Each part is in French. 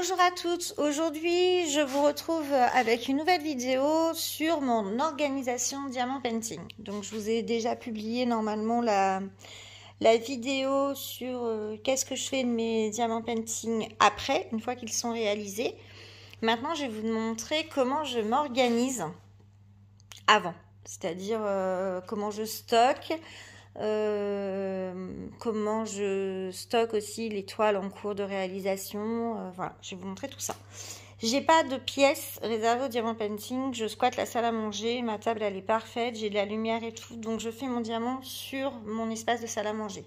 Bonjour à toutes, aujourd'hui je vous retrouve avec une nouvelle vidéo sur mon organisation diamant painting. Donc je vous ai déjà publié normalement la vidéo sur qu'est-ce que je fais de mes diamants painting après, une fois qu'ils sont réalisés. Maintenant je vais vous montrer comment je m'organise avant, c'est-à-dire comment je stocke. Comment je stocke aussi les toiles en cours de réalisation, voilà, je vais vous montrer tout ça. J'ai pas de pièces réservées au diamant painting, je squatte la salle à manger, ma table elle est parfaite, j'ai de la lumière et tout, donc je fais mon diamant sur mon espace de salle à manger.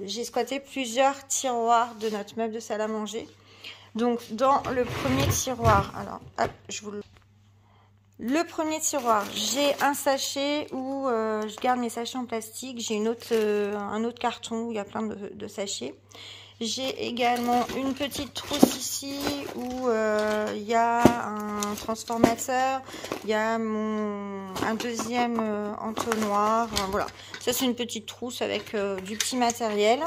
J'ai squatté plusieurs tiroirs de notre meuble de salle à manger. Donc dans le premier tiroir, alors hop, le premier tiroir, j'ai un sachet où je garde mes sachets en plastique. J'ai un autre carton où il y a plein de sachets. J'ai également une petite trousse ici où il y a un transformateur. Il y a un deuxième entonnoir. Voilà, ça c'est une petite trousse avec du petit matériel.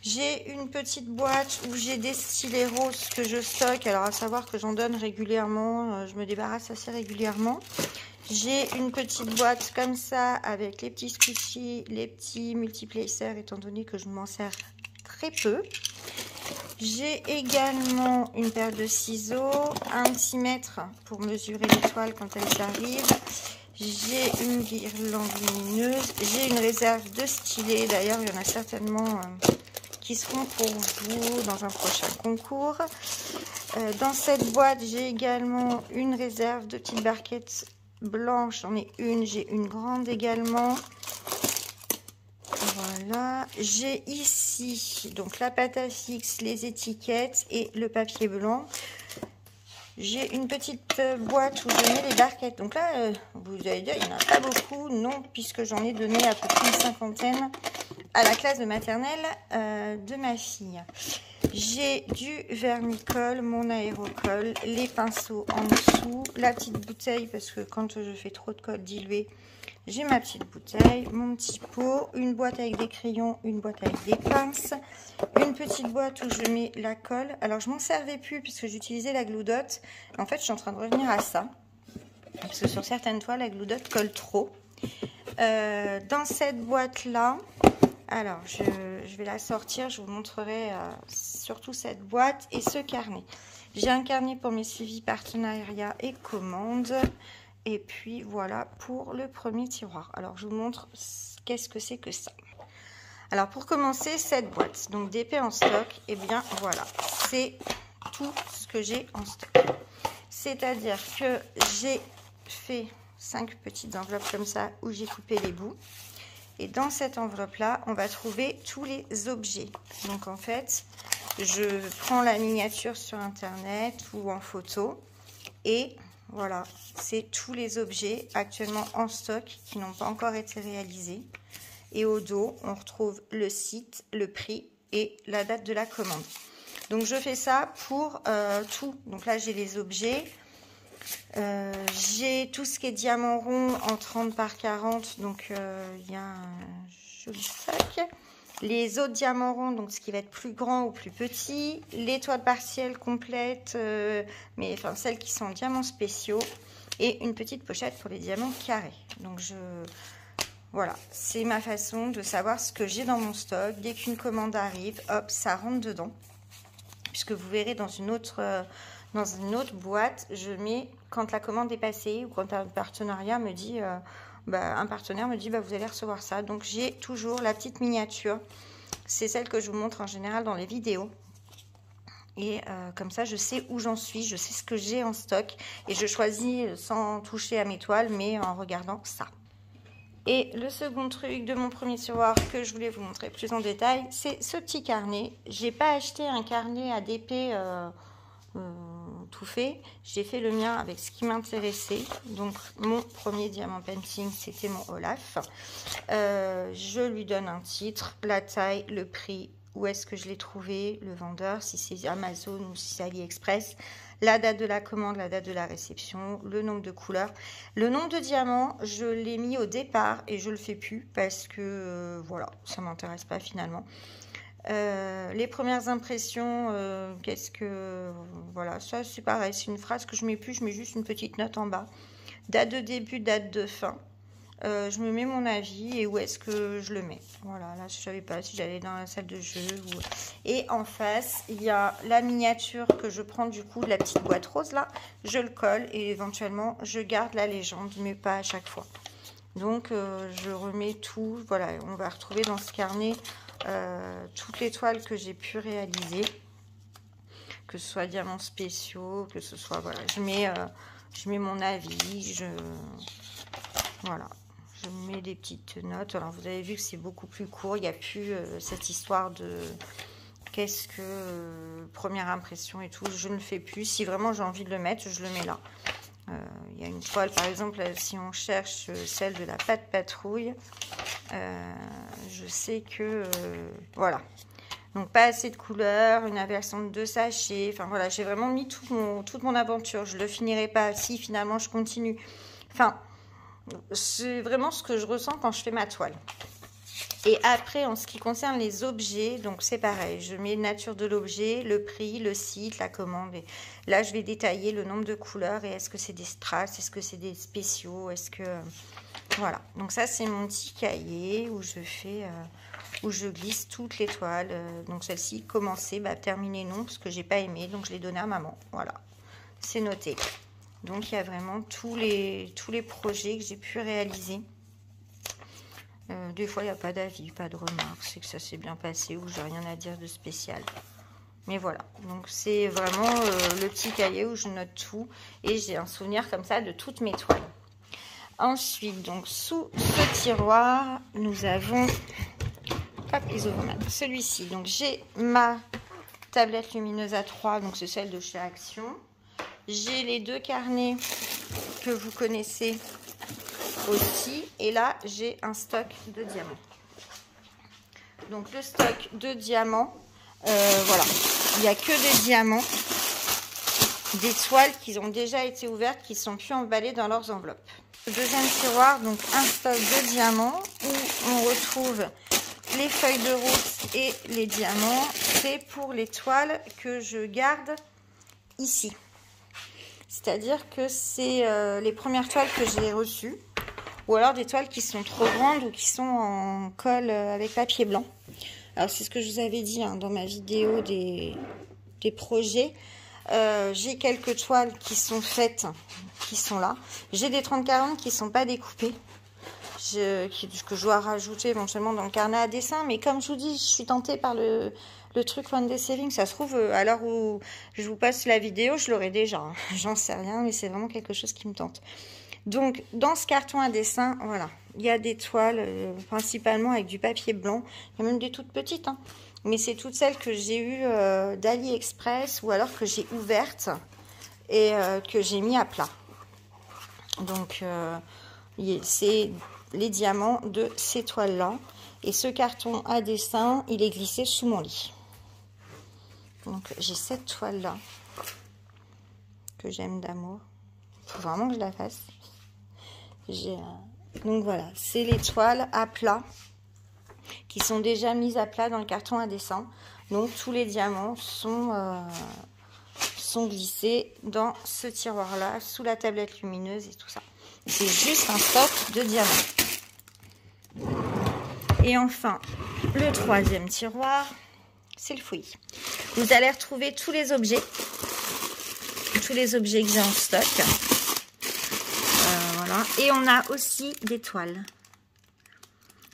J'ai une petite boîte où j'ai des stylets roses que je stocke. Alors à savoir que j'en donne régulièrement, je me débarrasse assez régulièrement. J'ai une petite boîte comme ça avec les petits squishies, les petits multiplacers étant donné que je m'en sers très peu. J'ai également une paire de ciseaux, un petit mètre pour mesurer les toiles quand elles arrivent. J'ai une guirlande lumineuse, j'ai une réserve de stylets. D'ailleurs il y en a certainement qui seront pour vous dans un prochain concours. Dans cette boîte, j'ai également une réserve de petites barquettes blanches. J'en ai une, j'ai une grande également. Voilà. J'ai ici donc la pâte à fixe, les étiquettes et le papier blanc. J'ai une petite boîte où je mets les barquettes. Donc là, vous allez dire, il n'y en a pas beaucoup. Non, puisque j'en ai donné à peu près une cinquantaine à la classe de maternelle de ma fille. J'ai du vernis-colle, mon aérocol, les pinceaux en dessous, la petite bouteille parce que quand je fais trop de colle diluée, j'ai ma petite bouteille, mon petit pot, une boîte avec des crayons, une boîte avec des pinces, une petite boîte où je mets la colle. Alors je m'en servais plus puisque j'utilisais la Glue Dot. En fait je suis en train de revenir à ça parce que sur certaines toiles la Glue Dot colle trop. Dans cette boîte là, alors je vais la sortir, je vous montrerai surtout cette boîte et ce carnet. J'ai un carnet pour mes suivis partenariats et commandes. Et puis voilà pour le premier tiroir. Alors je vous montre qu'est-ce que c'est que ça. Alors pour commencer, cette boîte, donc d'épée en stock, et bien voilà, c'est tout ce que j'ai en stock. C'est-à-dire que j'ai fait 5 petites enveloppes comme ça où j'ai coupé les bouts. Et dans cette enveloppe-là, on va trouver tous les objets. Donc en fait, je prends la miniature sur Internet ou en photo et voilà, c'est tous les objets actuellement en stock qui n'ont pas encore été réalisés. Et au dos, on retrouve le site, le prix et la date de la commande. Donc je fais ça pour tout. Donc là, j'ai les objets. J'ai tout ce qui est diamant rond en 30 par 40. Donc il y a un joli sac. Les autres diamants ronds, donc ce qui va être plus grand ou plus petit, les toiles partielles complètes, mais enfin celles qui sont en diamants spéciaux, et une petite pochette pour les diamants carrés. Donc voilà, c'est ma façon de savoir ce que j'ai dans mon stock. Dès qu'une commande arrive, hop, ça rentre dedans. Puisque vous verrez dans une autre boîte, je mets quand la commande est passée ou quand un partenariat me dit... un partenaire me dit vous allez recevoir ça. Donc j'ai toujours la petite miniature. C'est celle que je vous montre en général dans les vidéos. Et comme ça je sais où j'en suis, je sais ce que j'ai en stock. Et je choisis sans toucher à mes toiles, mais en regardant ça. Et le second truc de mon premier tiroir que je voulais vous montrer plus en détail, c'est ce petit carnet. J'ai pas acheté un carnet à DP tout fait, j'ai fait le mien avec ce qui m'intéressait. Donc mon premier diamant painting, c'était mon Olaf. Je lui donne un titre, la taille, le prix, où est-ce que je l'ai trouvé, le vendeur, si c'est Amazon ou si c'est AliExpress, la date de la commande, la date de la réception, le nombre de couleurs. Le nombre de diamants, je l'ai mis au départ et je le fais plus parce que voilà, ça m'intéresse pas finalement. Les premières impressions, qu'est-ce que... Voilà, ça c'est pareil, c'est une phrase que je mets plus, je mets juste une petite note en bas. Date de début, date de fin. Je me mets mon avis et où est-ce que je le mets. Voilà, là je savais pas si j'allais dans la salle de jeu. Ou... Et en face, il y a la miniature que je prends du coup de la petite boîte rose là. Je le colle et éventuellement je garde la légende, mais pas à chaque fois. Donc je remets tout. Voilà, on va retrouver dans ce carnet toutes les toiles que j'ai pu réaliser. Que ce soit diamants spéciaux, que ce soit... Voilà, je mets mon avis, voilà. Je mets des petites notes. Alors, vous avez vu que c'est beaucoup plus court. Il n'y a plus cette histoire de qu'est-ce que première impression et tout. Je ne le fais plus. Si vraiment j'ai envie de le mettre, je le mets là. Il y a une toile, par exemple, si on cherche celle de la pâte patrouille, je sais que... voilà. Donc, pas assez de couleurs, une inversion de 2 sachets. Enfin, voilà, j'ai vraiment mis toute mon aventure. Je ne le finirai pas si finalement je continue. Enfin... c'est vraiment ce que je ressens quand je fais ma toile. Et après, en ce qui concerne les objets, donc c'est pareil. Je mets nature de l'objet, le prix, le site, la commande. Et là, je vais détailler le nombre de couleurs. Et est-ce que c'est des strass? Est-ce que c'est des spéciaux? Est-ce que... voilà. Donc ça, c'est mon petit cahier où je fais... où je glisse toutes les toiles. Donc celle-ci, commencer, terminer non, parce que j'ai pas aimé. Donc je l'ai donné à maman. Voilà. C'est noté. Donc, il y a vraiment tous les projets que j'ai pu réaliser. Des fois, il n'y a pas d'avis, pas de remarques. C'est que ça s'est bien passé ou j'ai rien à dire de spécial. Mais voilà. Donc, c'est vraiment le petit cahier où je note tout. Et j'ai un souvenir comme ça de toutes mes toiles. Ensuite, donc, sous ce tiroir, nous avons... hop, isoformat. Celui-ci. Donc, j'ai ma tablette lumineuse A3. Donc, c'est celle de chez Action. J'ai les 2 carnets que vous connaissez aussi. Et là, j'ai un stock de diamants. Donc, le stock de diamants, voilà. Il n'y a que des diamants, des toiles qui ont déjà été ouvertes, qui sont plus emballées dans leurs enveloppes. Le deuxième tiroir, donc un stock de diamants où on retrouve les feuilles de route et les diamants. C'est pour les toiles que je garde ici. C'est-à-dire que c'est les premières toiles que j'ai reçues. Ou alors des toiles qui sont trop grandes ou qui sont en colle avec papier blanc. Alors c'est ce que je vous avais dit dans ma vidéo des projets. J'ai quelques toiles qui sont faites, qui sont là. J'ai des 30-40 qui ne sont pas découpées. Que je dois rajouter éventuellement dans le carnet à dessin. Mais comme je vous dis, je suis tentée par le truc One Day Saving. Ça se trouve, à l'heure où je vous passe la vidéo, je l'aurai déjà. J'en sais rien, mais c'est vraiment quelque chose qui me tente. Donc, dans ce carton à dessin, voilà, il y a des toiles, principalement avec du papier blanc. Il y a même des toutes petites, hein. Mais c'est toutes celles que j'ai eues d'AliExpress ou alors que j'ai ouvertes et que j'ai mis à plat. Donc, c'est les diamants de ces toiles-là. Et ce carton à dessin, il est glissé sous mon lit. Donc, j'ai cette toile-là que j'aime d'amour. Il faut vraiment que je la fasse. Donc, voilà, c'est les toiles à plat qui sont déjà mises à plat dans le carton à dessin. Donc, tous les diamants sont glissés dans ce tiroir-là, sous la tablette lumineuse et tout ça. C'est juste un stock de diamants. Et enfin, le troisième tiroir, c'est le fouillis. Vous allez retrouver tous les objets que j'ai en stock. Voilà. Et on a aussi des toiles.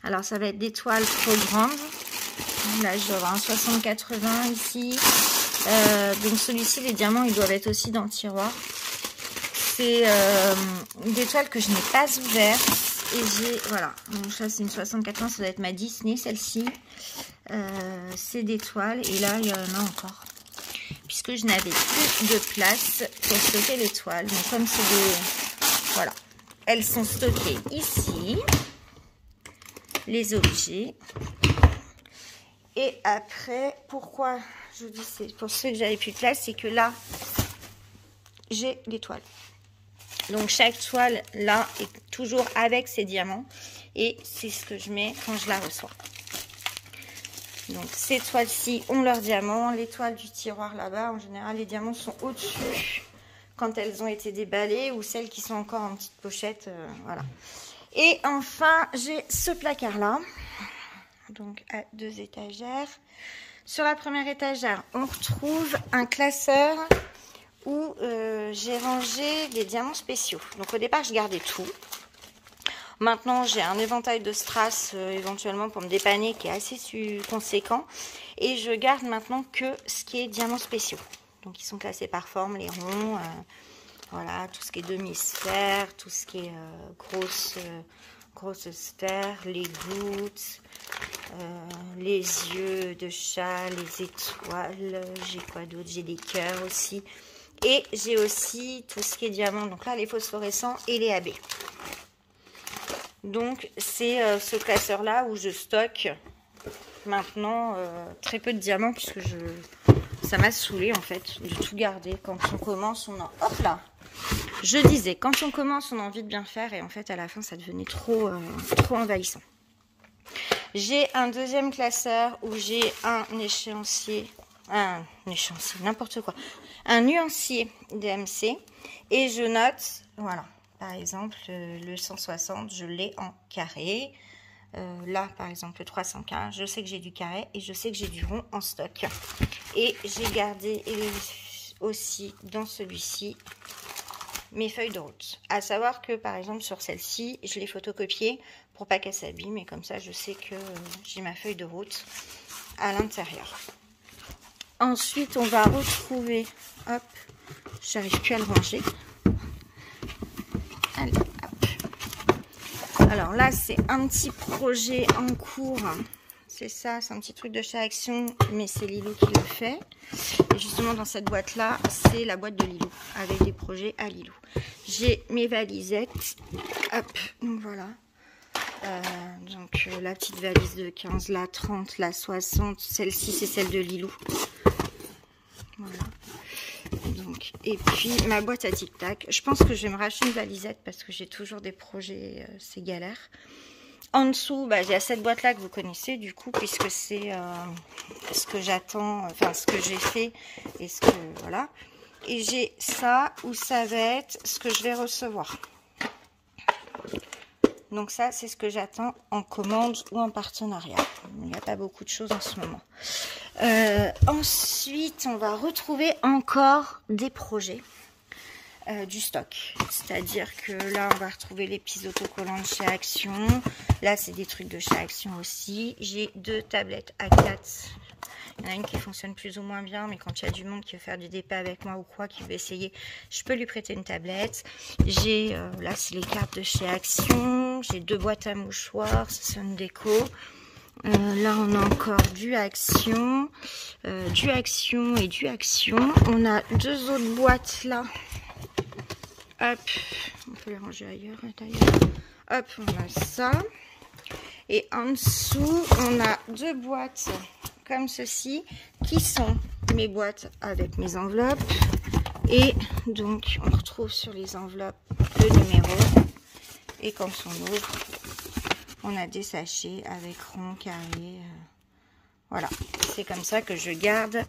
Alors, ça va être des toiles trop grandes. Là, je dois avoir un 60-80 ici. Donc, celui-ci, les diamants, ils doivent être aussi dans le tiroir. C'est des toiles que je n'ai pas ouvertes. Et j'ai, voilà, donc ça c'est une 60-80, ça doit être ma Disney, celle-ci. C'est des toiles, et là il y en a encore. Puisque je n'avais plus de place pour stocker les toiles. Donc comme c'est des... voilà, elles sont stockées ici. Les objets. Et après, pourquoi je dis c'est pour ceux que j'avais plus de place, c'est que là, j'ai les toiles. Donc chaque toile là est toujours avec ses diamants et c'est ce que je mets quand je la reçois. Donc ces toiles-ci ont leurs diamants. Les toiles du tiroir là-bas, en général, les diamants sont au-dessus quand elles ont été déballées ou celles qui sont encore en petite pochette. Voilà. Et enfin, j'ai ce placard-là. Donc à 2 étagères. Sur la première étagère, on retrouve un classeur où j'ai rangé des diamants spéciaux. Donc au départ, je gardais tout. Maintenant, j'ai un éventail de strass éventuellement pour me dépanner qui est assez conséquent. Et je garde maintenant que ce qui est diamants spéciaux. Donc, ils sont classés par forme, les ronds, voilà, tout ce qui est demi-sphère, tout ce qui est grosse sphère, les gouttes, les yeux de chat, les étoiles. J'ai quoi d'autre? J'ai des cœurs aussi. Et j'ai aussi tout ce qui est diamant. Donc là, les phosphorescents et les AB. Donc, c'est ce classeur-là où je stocke maintenant très peu de diamants puisque ça m'a saoulé en fait de tout garder. Quand on commence, hop là. Je disais, quand on commence, on a envie de bien faire et en fait, à la fin, ça devenait trop envahissant. J'ai un deuxième classeur où j'ai un nuancier, DMC et je note, voilà. Par exemple, le 160, je l'ai en carré. Là, par exemple, le 315, je sais que j'ai du carré et je sais que j'ai du rond en stock. Et j'ai gardé aussi dans celui-ci mes feuilles de route. À savoir que, par exemple, sur celle-ci, je l'ai photocopiée pour pas qu'elle s'abîme. Et comme ça, je sais que j'ai ma feuille de route à l'intérieur. Ensuite, on va retrouver... Hop, j'arrive plus à le ranger. Allez, hop. Alors là, c'est un petit projet en cours. C'est ça, c'est un petit truc de chez Action, mais c'est Lilou qui le fait. Et justement, dans cette boîte-là, c'est la boîte de Lilou, avec des projets à Lilou. J'ai mes valisettes. Hop, donc voilà. Donc la petite valise de 15, la 30, la 60. Celle-ci, c'est celle de Lilou. Voilà. Donc, et puis ma boîte à tic-tac. Je pense que je vais me racheter une valisette parce que j'ai toujours des projets, c'est galère. En dessous, bah, j'ai cette boîte là que vous connaissez du coup, puisque c'est ce que j'attends, enfin ce que j'ai fait et ce que voilà. Et j'ai ça où ça va être ce que je vais recevoir. Donc ça, c'est ce que j'attends en commande ou en partenariat. Il n'y a pas beaucoup de choses en ce moment. Ensuite, on va retrouver encore des projets, du stock. C'est-à-dire que là, on va retrouver les petits autocollants de chez Action. Là, c'est des trucs de chez Action aussi. J'ai 2 tablettes A4. Il y en a une qui fonctionne plus ou moins bien, mais quand il y a du monde qui veut faire du dépôt avec moi ou quoi, qui veut essayer, je peux lui prêter une tablette. J'ai, là, c'est les cartes de chez Action. J'ai 2 boîtes à mouchoirs, c'est une déco. Là, on a encore du Action et du Action. On a 2 autres boîtes là. Hop, on peut les ranger ailleurs, d'ailleurs. Hop, on a ça. Et en dessous, on a 2 boîtes comme ceci, qui sont mes boîtes avec mes enveloppes. Et donc, on retrouve sur les enveloppes le numéro. Et quand on ouvre, on a des sachets avec rond, carré. Voilà, c'est comme ça que je garde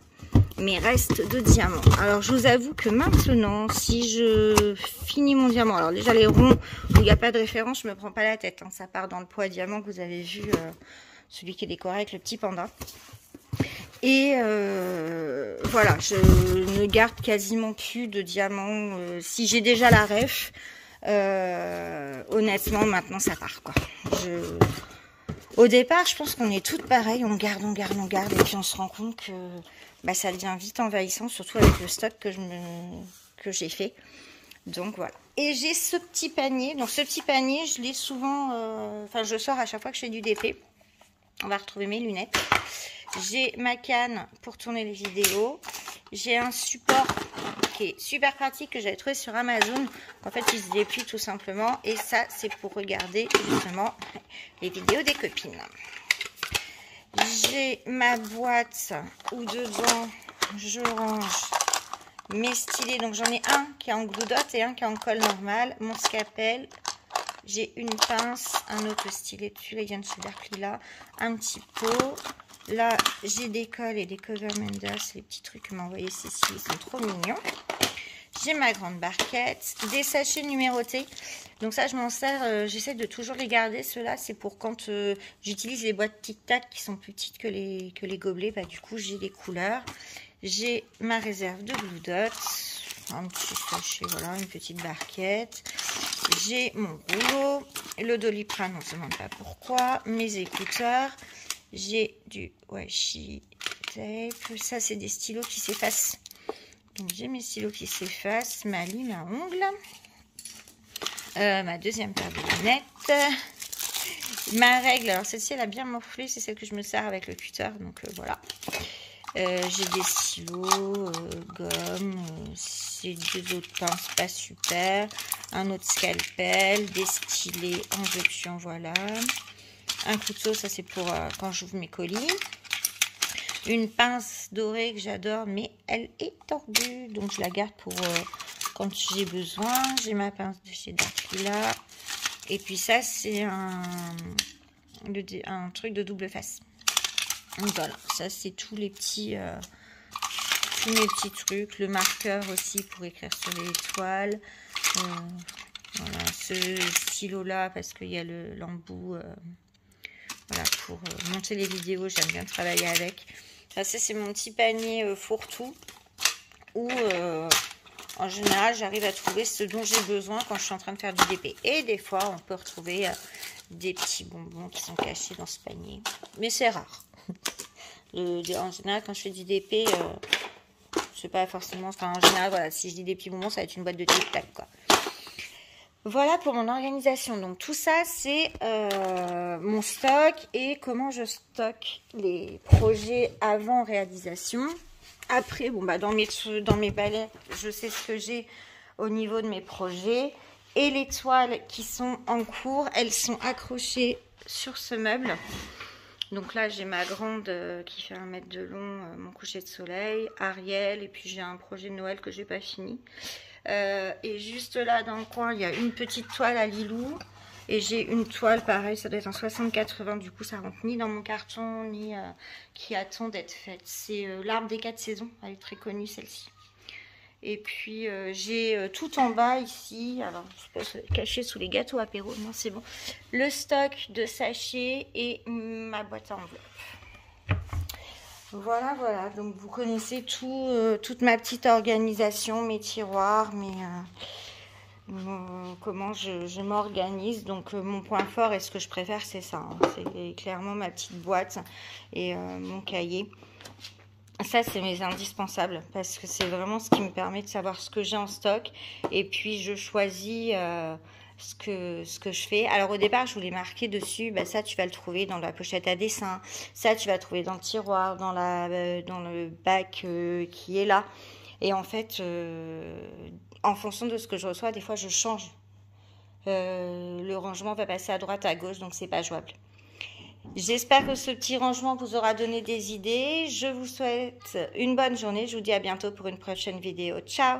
mes restes de diamants. Alors, je vous avoue que maintenant, si je finis mon diamant, alors déjà les ronds où il n'y a pas de référence, je me prends pas la tête. Hein, ça part dans le pot à diamant que vous avez vu, celui qui est décoré avec le petit panda. Et voilà, je ne garde quasiment plus de diamants. Si j'ai déjà la ref, honnêtement, maintenant ça part quoi. Au départ, je pense qu'on est toutes pareilles, on garde, et puis on se rend compte que bah, ça devient vite envahissant, surtout avec le stock que j'ai fait. Donc voilà. Et j'ai ce petit panier. Donc ce petit panier, je l'ai souvent, enfin je sors à chaque fois que je fais du DP. On va retrouver mes lunettes. J'ai ma canne pour tourner les vidéos. J'ai un support qui est super pratique que j'avais trouvé sur Amazon. En fait, il se déplie tout simplement. Et ça, c'est pour regarder justement les vidéos des copines. J'ai ma boîte où dedans, je range mes stylets. Donc, j'en ai un qui est en glue dot et un qui est en colle normal. Mon scalpel. J'ai une pince, un autre stylet dessus. Là, il vient de se faire là. Un petit pot. Là, j'ai des cols et des cover Mendas, les petits trucs que m'a envoyé Cécile, ils sont trop mignons. J'ai ma grande barquette, des sachets numérotés. Donc ça, je m'en sers, j'essaie de toujours les garder. Ceux-là, c'est pour quand j'utilise les boîtes Tic Tac qui sont plus petites que les gobelets. Bah, du coup, j'ai les couleurs. J'ai ma réserve de Blue Dot, un petit sachet, voilà, une petite barquette. J'ai mon rouleau, le Doliprane, on ne se demande pas pourquoi, mes écouteurs. J'ai du washi tape. Ça, c'est des stylos qui s'effacent. Donc, j'ai mes stylos qui s'effacent, ma lime à ongles, ma deuxième paire de lunettes, ma règle. Alors, celle-ci, elle a bien morflé. C'est celle que je me sers avec le cutter. Donc, voilà. J'ai des stylos, gomme, c'est deux autres pinces pas super, un autre scalpel, des stylets, injection, voilà. Un couteau, ça c'est pour quand j'ouvre mes colis. Une pince dorée que j'adore, mais elle est tordue, donc je la garde pour quand j'ai besoin. J'ai ma pince de chez Darkila. Et puis ça, c'est un truc de double face. Donc voilà, ça c'est tous mes petits trucs. Le marqueur aussi pour écrire sur les toiles. Voilà, ce stylo-là, parce qu'il y a l'embout. Voilà, pour monter les vidéos, j'aime bien travailler avec. Ça, c'est mon petit panier fourre-tout où, en général, j'arrive à trouver ce dont j'ai besoin quand je suis en train de faire du DP. Et des fois, on peut retrouver des petits bonbons qui sont cachés dans ce panier. Mais c'est rare. En général, quand je fais du DP, c'est pas forcément... Enfin, en général, voilà, si je dis des petits bonbons, ça va être une boîte de Tic Tac, quoi. Voilà pour mon organisation. Donc tout ça, c'est mon stock et comment je stocke les projets avant réalisation. Après, bon, bah, dans mes balais, je sais ce que j'ai au niveau de mes projets. Et les toiles qui sont en cours, elles sont accrochées sur ce meuble. Donc là, j'ai ma grande qui fait 1 mètre de long, mon coucher de soleil, Ariel, et puis j'ai un projet de Noël que j'ai pas fini. Et juste là dans le coin il y a une petite toile à Lilou et j'ai une toile pareil, ça doit être en 60-80, du coup ça rentre ni dans mon carton ni qui attend d'être faite. C'est l'arbre des 4 saisons, elle est très connue celle-ci. Et puis j'ai tout en bas ici, alors je sais pas, caché sous les gâteaux apéro, non c'est bon, le stock de sachets et ma boîte à enveloppe. Voilà, voilà, donc vous connaissez toute ma petite organisation, mes tiroirs, comment je m'organise. Donc mon point fort et ce que je préfère, c'est ça, hein. C'est clairement ma petite boîte et mon cahier. Ça, c'est mes indispensables parce que c'est vraiment ce qui me permet de savoir ce que j'ai en stock. Et puis, je choisis ce que je fais. Alors, au départ, je voulais marquer dessus, bah, ça, tu vas le trouver dans la pochette à dessin. Ça, tu vas le trouver dans le tiroir, dans le bac qui est là. Et en fait, en fonction de ce que je reçois, des fois, je change. Le rangement va passer à droite, à gauche, donc c'est pas jouable. J'espère que ce petit rangement vous aura donné des idées. Je vous souhaite une bonne journée. Je vous dis à bientôt pour une prochaine vidéo. Ciao!